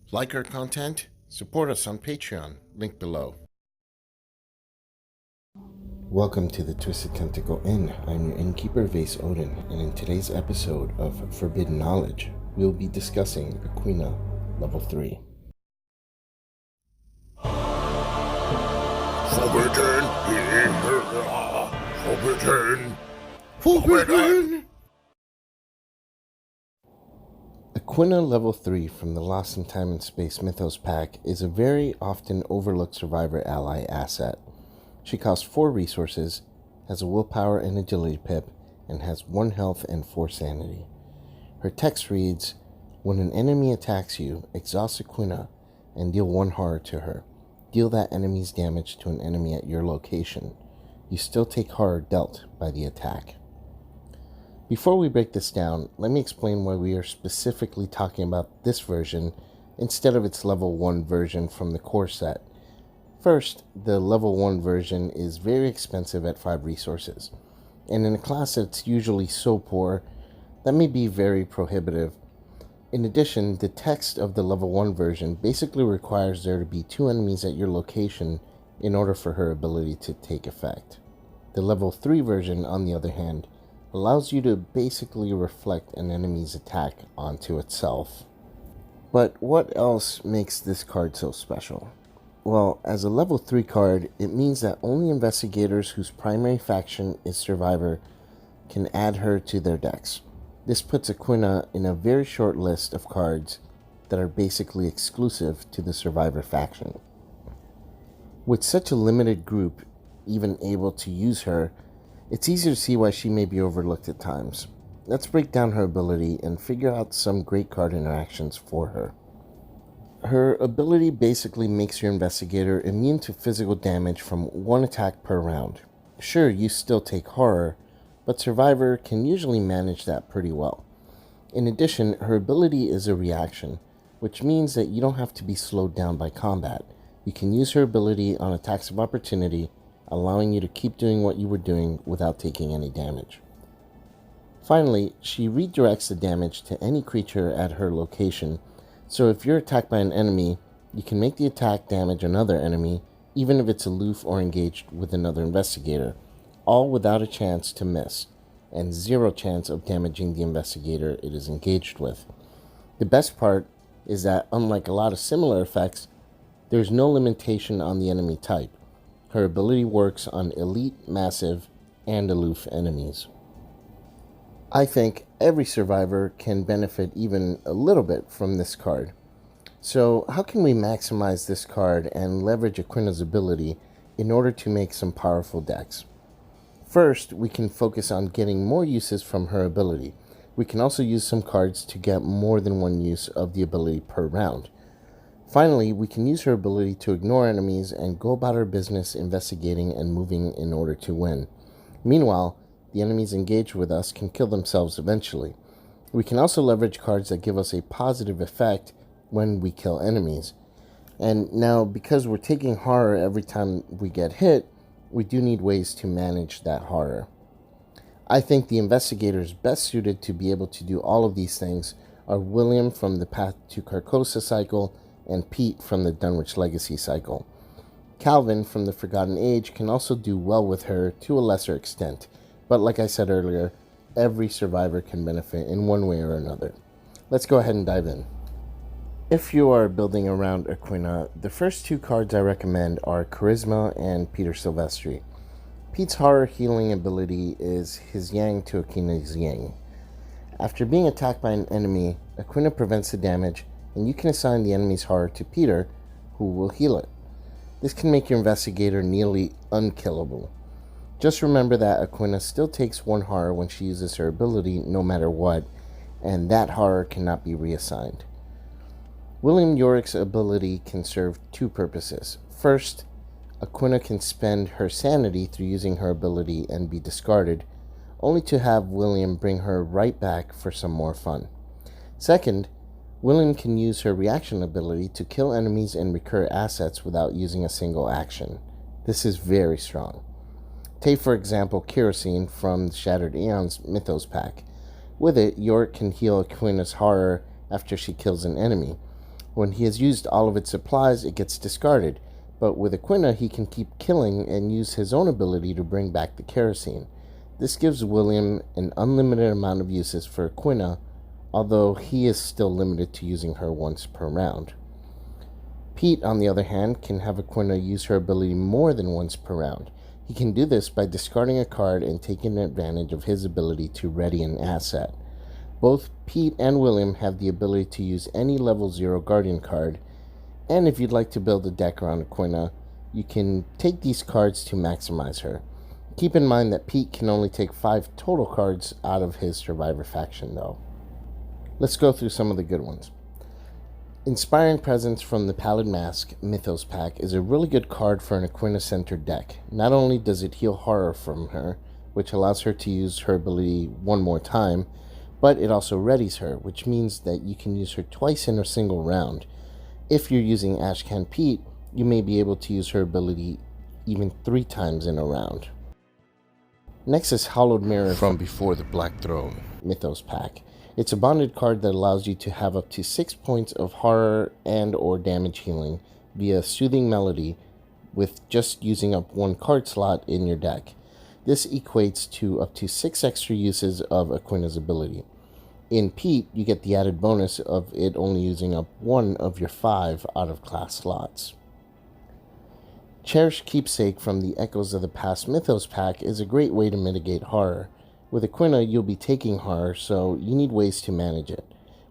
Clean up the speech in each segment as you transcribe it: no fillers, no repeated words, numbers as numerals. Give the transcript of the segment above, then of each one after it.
Like our content? Support us on Patreon, link below. Welcome to the Twisted Tentacle Inn. I'm your innkeeper, Vase Odin, and in today's episode of Forbidden Knowledge, we'll be discussing Aquinnah, Level 3. Forbidden! Aquinnah Level 3 from the Lost in Time and Space Mythos pack is a very often overlooked survivor ally asset. She costs 4 resources, has a willpower and agility pip, and has 1 health and 4 sanity. Her text reads, when an enemy attacks you, exhaust Aquinnah and deal 1 horror to her. Deal that enemy's damage to an enemy at your location. You still take horror dealt by the attack. Before we break this down, let me explain why we are specifically talking about this version instead of its level 1 version from the core set. First, the level 1 version is very expensive at 5 resources, and in a class that's usually so poor, that may be very prohibitive. In addition, the text of the level 1 version basically requires there to be 2 enemies at your location in order for her ability to take effect. The level 3 version, on the other hand, allows you to basically reflect an enemy's attack onto itself. But what else makes this card so special? Well, as a level 3 card, it means that only investigators whose primary faction is Survivor can add her to their decks. This puts Aquinnah in a very short list of cards that are basically exclusive to the Survivor faction. With such a limited group even able to use her, it's easy to see why she may be overlooked at times. Let's break down her ability and figure out some great card interactions for her. Her ability basically makes your investigator immune to physical damage from 1 attack per round. Sure, you still take horror, but Survivor can usually manage that pretty well. In addition, her ability is a reaction, which means that you don't have to be slowed down by combat. You can use her ability on attacks of opportunity, allowing you to keep doing what you were doing without taking any damage. Finally, she redirects the damage to any creature at her location, so if you're attacked by an enemy, you can make the attack damage another enemy, even if it's aloof or engaged with another investigator, all without a chance to miss, and 0 chance of damaging the investigator it is engaged with. The best part is that, unlike a lot of similar effects, there's no limitation on the enemy type. Her ability works on elite, massive, and aloof enemies. I think every survivor can benefit even a little bit from this card. So how can we maximize this card and leverage Aquinnah's ability in order to make some powerful decks? First, we can focus on getting more uses from her ability. We can also use some cards to get more than 1 use of the ability per round. Finally, we can use her ability to ignore enemies and go about our business investigating and moving in order to win. Meanwhile, the enemies engaged with us can kill themselves eventually. We can also leverage cards that give us a positive effect when we kill enemies. And now, because we're taking horror every time we get hit, we do need ways to manage that horror. I think the investigators best suited to be able to do all of these things are William from the Path to Carcosa cycle and Pete from the Dunwich Legacy cycle. Calvin from the Forgotten Age can also do well with her to a lesser extent, but like I said earlier, every survivor can benefit in one way or another. Let's go ahead and dive in. If you are building around Aquinnah, the first 2 cards I recommend are Charisma and Peter Silvestri. Pete's horror healing ability is his yang to Aquinnah's yang. After being attacked by an enemy, Aquinnah prevents the damage, and you can assign the enemy's horror to Peter, who will heal it. This can make your investigator nearly unkillable. Just remember that Aquinnah still takes 1 horror when she uses her ability no matter what, and that horror cannot be reassigned. William Yorick's ability can serve 2 purposes. First, Aquinnah can spend her sanity through using her ability and be discarded, only to have William bring her right back for some more fun. Second, William can use her reaction ability to kill enemies and recur assets without using a single action. This is very strong. Take for example Kerosene from the Shattered Aeons Mythos pack. With it, Yorick can heal Aquinnah's horror after she kills an enemy. When he has used all of its supplies, it gets discarded. But with Aquinnah, he can keep killing and use his own ability to bring back the kerosene. This gives William an unlimited amount of uses for Aquinnah, although he is still limited to using her once per round. Pete, on the other hand, can have Aquinnah use her ability more than once per round. He can do this by discarding a card and taking advantage of his ability to ready an asset. Both Pete and William have the ability to use any level 0 Guardian card, and if you'd like to build a deck around Aquinnah, you can take these cards to maximize her. Keep in mind that Pete can only take 5 total cards out of his Survivor faction though. Let's go through some of the good ones. Inspiring Presence from the Pallid Mask Mythos pack is a really good card for an Aquinnah-centered deck. Not only does it heal horror from her, which allows her to use her ability one more time, but it also readies her, which means that you can use her twice in a single round. If you're using Ashcan Pete, you may be able to use her ability even 3 times in a round. Next is Hallowed Mirror from Before the Black Throne Mythos pack. It's a bonded card that allows you to have up to 6 points of horror and or damage healing via Soothing Melody with just using up 1 card slot in your deck. This equates to up to 6 extra uses of Aquinnah's ability. In Pete, you get the added bonus of it only using up 1 of your 5 out of class slots. Cherished Keepsake from the Echoes of the Past Mythos pack is a great way to mitigate horror. With Aquinnah, you'll be taking horror, so you need ways to manage it.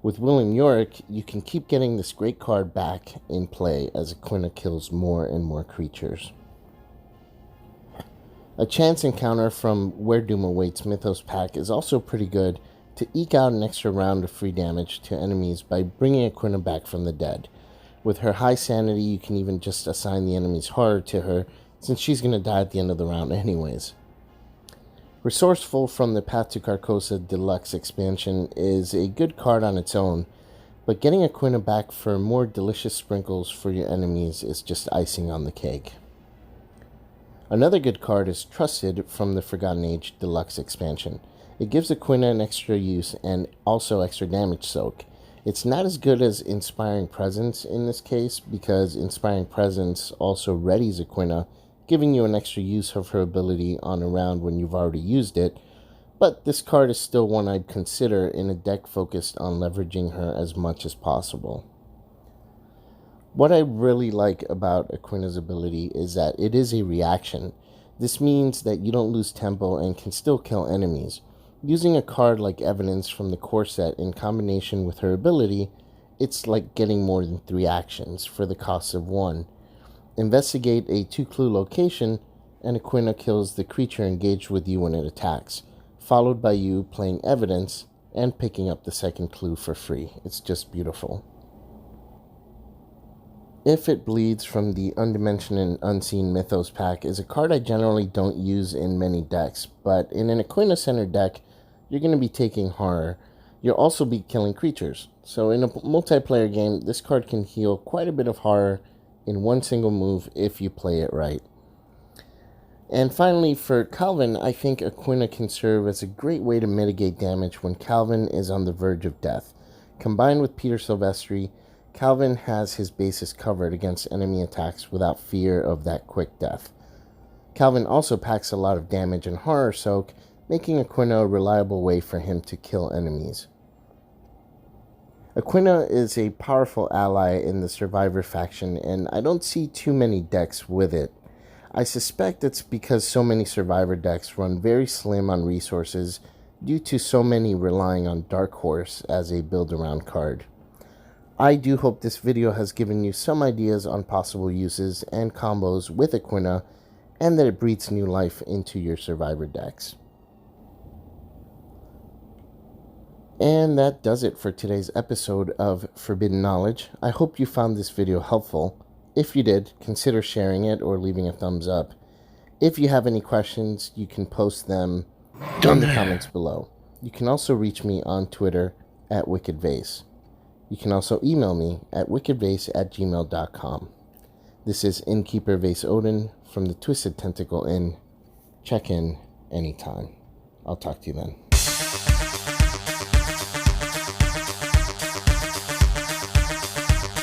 With William Yorick, you can keep getting this great card back in play as Aquinnah kills more and more creatures. A Chance Encounter from Where Doom Awaits Mythos pack is also pretty good to eke out an extra round of free damage to enemies by bringing Aquinnah back from the dead. With her high sanity, you can even just assign the enemy's horror to her, since she's going to die at the end of the round anyways. Resourceful from the Path to Carcosa Deluxe expansion is a good card on its own, but getting Aquinnah back for more delicious sprinkles for your enemies is just icing on the cake. Another good card is Trusted from the Forgotten Age Deluxe expansion. It gives Aquinnah an extra use and also extra damage soak. It's not as good as Inspiring Presence in this case, because Inspiring Presence also readies Aquinnah, giving you an extra use of her ability on a round when you've already used it, but this card is still one I'd consider in a deck focused on leveraging her as much as possible. What I really like about Aquinnah's ability is that it is a reaction. This means that you don't lose tempo and can still kill enemies. Using a card like Evidence from the core set in combination with her ability, it's like getting more than 3 actions for the cost of 1. Investigate a 2-clue location, and Aquinnah kills the creature engaged with you when it attacks, followed by you playing Evidence and picking up the 2nd clue for free. It's just beautiful. If It Bleeds from the Undimensioned and Unseen Mythos pack is a card I generally don't use in many decks, but in an Aquinnah-centered deck, you're going to be taking horror. You'll also be killing creatures. So in a multiplayer game, this card can heal quite a bit of horror in one single move if you play it right. And finally, for Calvin, I think Aquinnah can serve as a great way to mitigate damage when Calvin is on the verge of death. Combined with Peter Silvestri, Calvin has his bases covered against enemy attacks without fear of that quick death. Calvin also packs a lot of damage and horror soak, making Aquinnah a reliable way for him to kill enemies. Aquinnah is a powerful ally in the Survivor faction, and I don't see too many decks with it. I suspect it's because so many Survivor decks run very slim on resources due to so many relying on Dark Horse as a build-around card. I do hope this video has given you some ideas on possible uses and combos with Aquinnah, and that it breathes new life into your Survivor decks. And that does it for today's episode of Forbidden Knowledge. I hope you found this video helpful. If you did, consider sharing it or leaving a thumbs up. If you have any questions, you can post them in the comments below. You can also reach me on Twitter at WickedVase. You can also email me at wickedvase@gmail.com. This is Innkeeper Vase Odin from the Twisted Tentacle Inn. Check in anytime. I'll talk to you then.